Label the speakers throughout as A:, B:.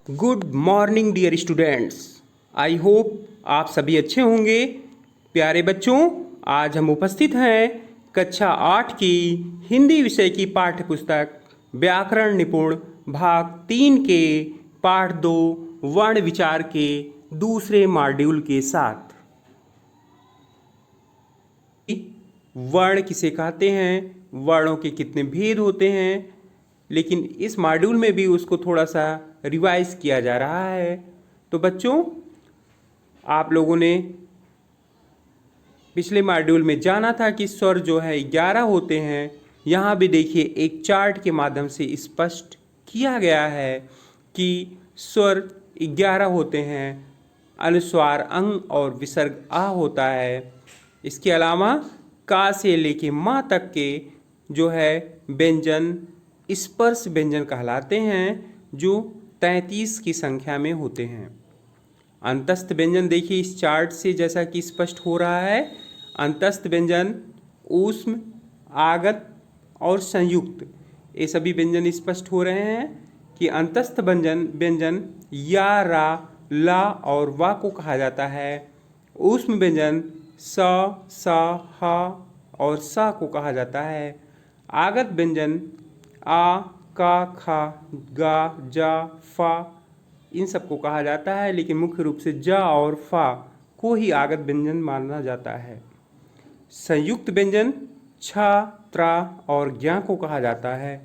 A: Good morning dear students. I hope आप सभी अच्छे होंगे। प्यारे बच्चों, आज हम उपस्थित हैं कक्षा 8 की हिंदी विषय की पाठ्य पुस्तक व्याकरण निपुण भाग 3 के पाठ 2 वर्ण विचार के दूसरे मॉड्यूल के साथ। वर्ण किसे कहते हैं, वर्णों के कितने भेद होते हैं, लेकिन इस मॉड्यूल में भी उसको थोड़ा सा रिवाइज किया जा रहा है। तो बच्चों, आप लोगों ने पिछले मॉड्यूल में जाना था कि स्वर जो है 11 होते हैं। यहाँ भी देखिए एक चार्ट के माध्यम से स्पष्ट किया गया है कि स्वर 11 होते हैं। अनुस्वार अंग और विसर्ग आ होता है। इसके अलावा का से लेके माँ तक के जो है व्यंजन स्पर्श व्यंजन कहलाते हैं, जो 33 की संख्या में होते हैं। अंतस्थ व्यंजन देखिए इस चार्ट से जैसा कि स्पष्ट हो रहा है। अंतस्थ व्यंजन ऊष्म, आगत और संयुक्त, ये सभी व्यंजन स्पष्ट हो रहे हैं कि अंतस्थ व्यंजन या, रा, ला और वा को कहा जाता है। ऊष्म व्यंजन स, सा, हा और सा को कहा जाता है। आगत व्यंजन आ, का, खा, गा, जा, फा, इन सबको कहा जाता है, लेकिन मुख्य रूप से जा और फा को ही आगत व्यंजन माना जाता है। संयुक्त व्यंजन छा, त्रा और ज्ञा को कहा जाता है।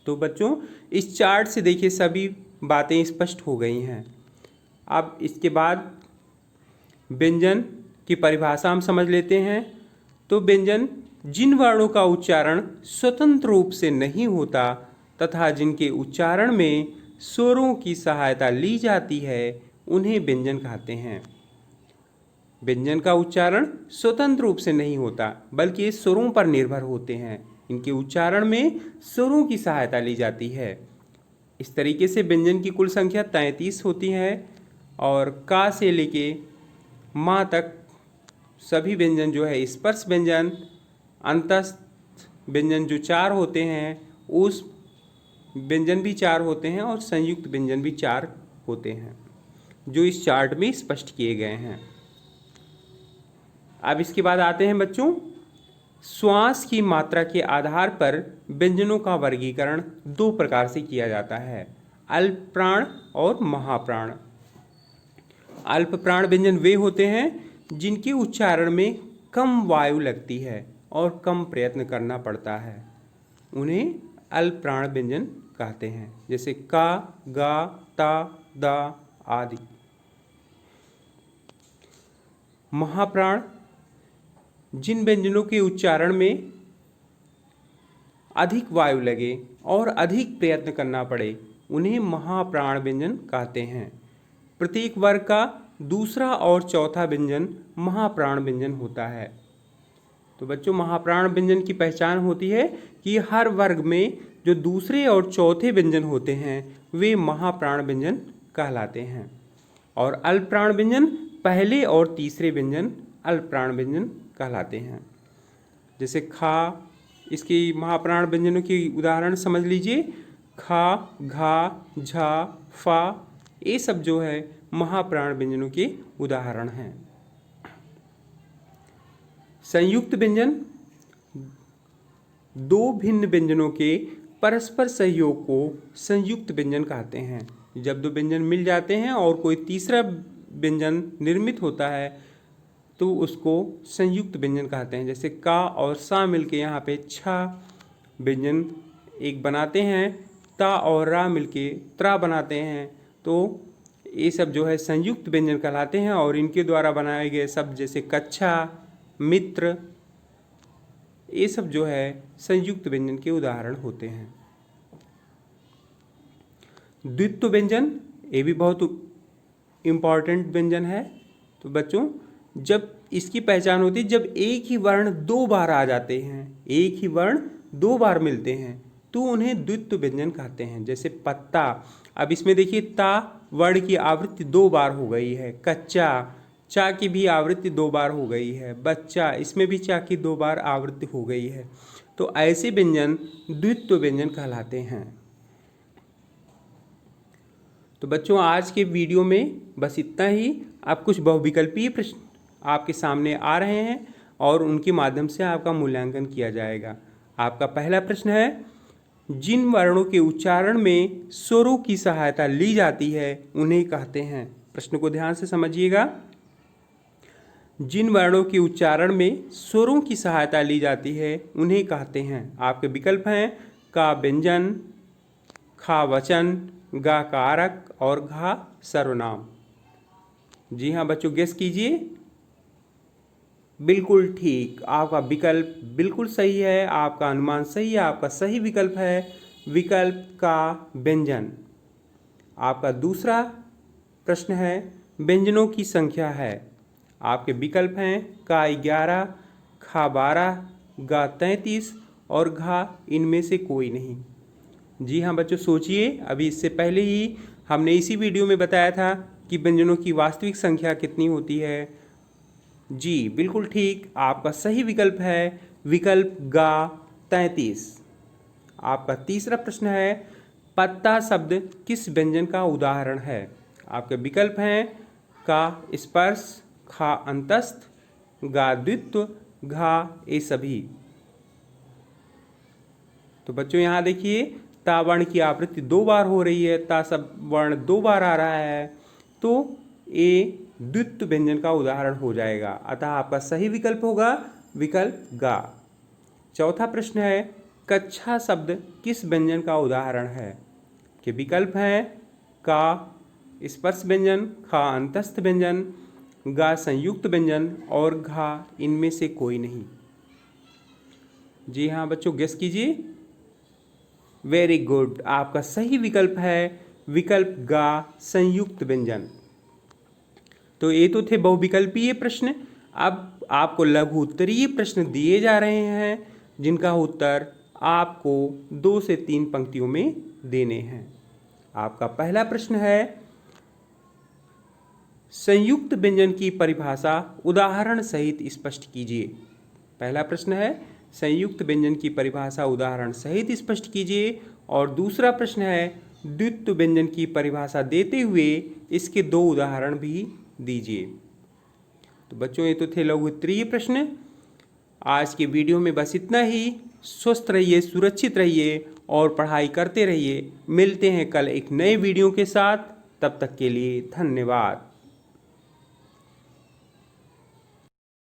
A: तो बच्चों, इस चार्ट से देखिए सभी बातें स्पष्ट हो गई हैं। अब इसके बाद व्यंजन की परिभाषा हम समझ लेते हैं। तो व्यंजन जिन वर्णों का उच्चारण स्वतंत्र रूप से नहीं होता तथा जिनके उच्चारण में स्वरों की सहायता ली जाती है, उन्हें व्यंजन कहते हैं। व्यंजन का उच्चारण स्वतंत्र रूप से नहीं होता, बल्कि ये स्वरों पर निर्भर होते हैं। इनके उच्चारण में स्वरों की सहायता ली जाती है। इस तरीके से व्यंजन की कुल संख्या 33 होती है और का से लेके माँ तक सभी व्यंजन जो है स्पर्श व्यंजन, अंतस्थ व्यंजन जो 4 होते हैं, उस व्यंजन भी 4 होते हैं और संयुक्त व्यंजन भी 4 होते हैं, जो इस चार्ट में स्पष्ट किए गए हैं। अब इसके बाद आते हैं बच्चों, श्वास की मात्रा के आधार पर व्यंजनों का वर्गीकरण 2 प्रकार से किया जाता है, अल्प प्राण और महाप्राण। अल्प प्राण व्यंजन वे होते हैं जिनके उच्चारण में कम वायु लगती है और कम प्रयत्न करना पड़ता है, उन्हें अल्प प्राण व्यंजन कहते हैं, जैसे का, गा, ता, दा आदि। महाप्राण जिन व्यंजनों के उच्चारण में अधिक वायु लगे और अधिक प्रयत्न करना पड़े, उन्हें महाप्राण व्यंजन कहते हैं। प्रत्येक वर्ग का दूसरा और चौथा व्यंजन महाप्राण व्यंजन होता है। तो बच्चों, महाप्राण व्यंजन की पहचान होती है कि हर वर्ग में जो दूसरे और चौथे व्यंजन होते हैं वे महाप्राण व्यंजन कहलाते हैं, और अल्प प्राण व्यंजन पहले और तीसरे व्यंजन अल्प प्राण व्यंजन कहलाते हैं। जैसे खा, इसकी महाप्राण व्यंजनों की उदाहरण समझ लीजिए। खा, घा, झा, फा, ये सब जो है महाप्राण व्यंजनों के उदाहरण हैं। संयुक्त व्यंजन दो भिन्न व्यंजनों के परस्पर सहयोग को संयुक्त व्यंजन कहते हैं। जब दो व्यंजन मिल जाते हैं और कोई तीसरा व्यंजन निर्मित होता है तो उसको संयुक्त व्यंजन कहते हैं। जैसे का और सा मिलके यहाँ पे छा व्यंजन एक बनाते हैं, ता और रा मिलके त्रा बनाते हैं। तो ये सब जो है संयुक्त व्यंजन कहलाते हैं, और इनके द्वारा बनाए गए शब्द जैसे कच्छा, मित्र, ये सब जो है संयुक्त व्यंजन के उदाहरण होते हैं। द्वित्व व्यंजन ये भी बहुत इम्पॉर्टेंट व्यंजन है। तो बच्चों, जब इसकी पहचान होती है जब एक ही वर्ण 2 बार आ जाते हैं, एक ही वर्ण 2 बार मिलते हैं, तो उन्हें द्वित्व व्यंजन कहते हैं। जैसे पत्ता, अब इसमें देखिए ता वर्ण की आवृत्ति 2 बार हो गई है। कच्चा, चा की भी आवृत्ति 2 बार हो गई है। बच्चा, इसमें भी चा की 2 बार आवृत्ति हो गई है। तो ऐसे व्यंजन द्वित्व व्यंजन कहलाते हैं। तो बच्चों आज के वीडियो में बस इतना ही। अब कुछ बहुविकल्पीय प्रश्न आपके सामने आ रहे हैं और उनके माध्यम से आपका मूल्यांकन किया जाएगा। आपका पहला प्रश्न है, जिन वर्णों के उच्चारण में स्वरों की सहायता ली जाती है उन्हें कहते हैं। प्रश्न को ध्यान से समझिएगा। जिन वर्णों के उच्चारण में स्वरों की सहायता ली जाती है उन्हें कहते हैं। आपके विकल्प हैं का व्यंजन, खा वचन, गा कारक और घा सर्वनाम। जी हाँ बच्चों, गेस कीजिए। बिल्कुल ठीक, आपका विकल्प बिल्कुल सही है, आपका अनुमान सही है, आपका सही विकल्प है विकल्प का व्यंजन। आपका दूसरा प्रश्न है, व्यंजनों की संख्या है। आपके विकल्प हैं का 11, खा 12, गा 33 और घा इनमें से कोई नहीं। जी हाँ बच्चों, सोचिए। अभी इससे पहले ही हमने इसी वीडियो में बताया था कि व्यंजनों की वास्तविक संख्या कितनी होती है। जी बिल्कुल ठीक, आपका सही विकल्प है विकल्प गा 33। आपका तीसरा प्रश्न है, पत्ता शब्द किस व्यंजन का उदाहरण है। आपके विकल्प हैं का स्पर्श, खा अंतस्थ, गा द्वित्व, घा ये सभी। तो बच्चों यहाँ देखिए, ता वर्ण की आवृत्ति 2 बार हो रही है, ता सब वर्ण 2 बार आ रहा है, तो ये द्वित्व व्यंजन का उदाहरण हो जाएगा। अतः आपका सही विकल्प होगा विकल्प गा। चौथा प्रश्न है, कच्छा शब्द किस व्यंजन का उदाहरण है। के विकल्प हैं का स्पर्श व्यंजन, खा अंतस्थ व्यंजन, गा संयुक्त व्यंजन और घा इनमें से कोई नहीं। जी हाँ बच्चों, गेस कीजिए। वेरी गुड, आपका सही विकल्प है विकल्प गा संयुक्त व्यंजन। तो ये तो थे बहुविकल्पीय प्रश्न। अब आपको लघु उत्तरीय प्रश्न दिए जा रहे हैं जिनका उत्तर आपको 2 से 3 पंक्तियों में देने हैं। आपका पहला प्रश्न है, संयुक्त व्यंजन की परिभाषा उदाहरण सहित स्पष्ट कीजिए। पहला प्रश्न है, संयुक्त व्यंजन की परिभाषा उदाहरण सहित स्पष्ट कीजिए। और दूसरा प्रश्न है, द्वित्व व्यंजन की परिभाषा देते हुए इसके 2 उदाहरण भी दीजिए। तो बच्चों ये तो थे लघु उत्तरीय प्रश्न। आज के वीडियो में बस इतना ही। स्वस्थ रहिए, सुरक्षित रहिए और पढ़ाई करते रहिए। मिलते हैं कल एक नए वीडियो के साथ। तब तक के लिए धन्यवाद।